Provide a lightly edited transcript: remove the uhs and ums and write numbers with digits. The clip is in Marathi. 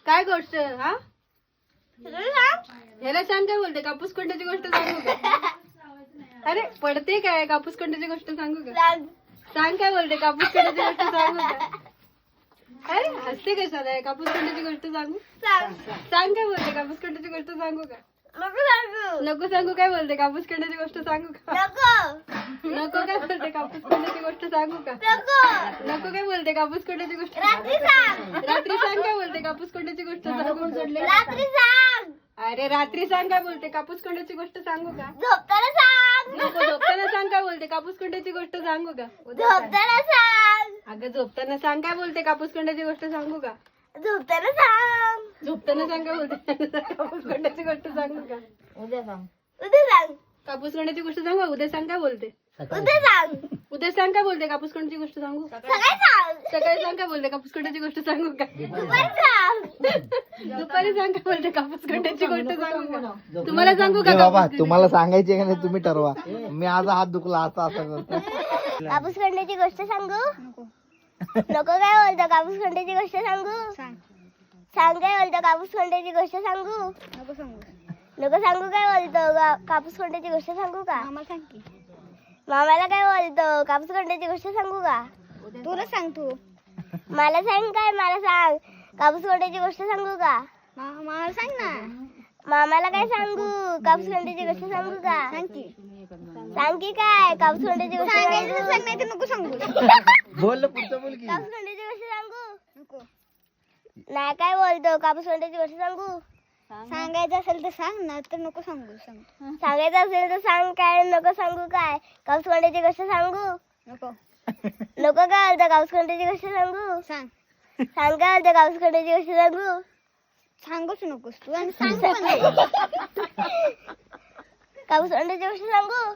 काय गोष्ट हा ह्याला सांग काय बोलते कापूस कोंड्याची गोष्ट सांगू का अरे पडते काय कापूस कोंड्याची गोष्ट सांगू का सांग काय बोलते कापूस कोंड्याची गोष्ट सांगू का अरे हसते कशाला आहे कापूस कोंड्याची गोष्ट सांगू सांग काय बोलते कापूस कोंड्याची गोष्ट सांगू का नको सांगू काय बोलते कापूस कोंड्याची गोष्ट सांगू का नको काय बोलते कापूस कोंड्याची गोष्ट सांगू का नको काय बोलते कापूस कोंड्याची गोष्ट रात्री सांग काय बोलते कापूस कोंड्याची गोष्ट सांगू अरे रात्री सांग काय बोलते कापूस कोंड्याची गोष्ट सांगू का नको झोपताना सांग काय बोलते कापूस कोंड्याची गोष्ट सांगू का अगं झोपताना सांग काय बोलते कापूस कोंड्याची गोष्ट सांगू का झोपताना सांग काय बोलते कापूस कोंड्याची गोष्ट सांगू का उद्या सांग. कापूस कोंड्याची गोष्ट सांगू का? उद्या सांग काय बोलते उद्या सांग काय बोलते कापूस कोंड्याची गोष्ट सांगू सकाळी सांग काय बोलते कापूस कोंड्याची गोष्ट सांगू का दुपारी सांग काय बोलते कापूस कोंड्याची गोष्ट सांगू का तुम्हाला सांगू का बाबा तुम्हाला सांगायची का नाही तुम्ही ठरवा मी आज हात दुखला आता असं करतो कापूस खंडाची गोष्ट सांगू नको काय बोलतो कापूस खंडाची गोष्ट सांगू सांग काय बोलतो कापूस खंडाची गोष्ट सांगू नको सांगू काय बोलतो कापूस खंडाची गोष्ट सांगू का मामाला काय बोलतो कापूस खंडाची गोष्ट सांगू का तुला सांग तू मला सांग काय मला सांग कापूस खंडाची गोष्ट सांगू का मला सांग ना मामाला काय सांगू कापूस खंडाची गोष्ट सांगू का सांग की काय कापूस खंडाची गोष्ट सांग नाही तर नको सांगू बोल पुढचं बोल की कापूस खंडाची गोष्ट सांगू नाही काय बोलतो कापूस खंडाची गोष्ट सांगू सांगायचं असेल तर सांग ना तर नको सांगू सांग सांगायचं असेल तर सांग काय नको सांगू काय कापूस खंडाची गोष्ट सांगू नको नको काय बोलतो कापूस खंडाची गोष्ट सांगू सांग सांग काय बोलतो कापूस खंडाची गोष्ट सांगू सांगूच नकोस तू आणि सांग पण नाही. कापूस खंडाची गोष्ट सांगू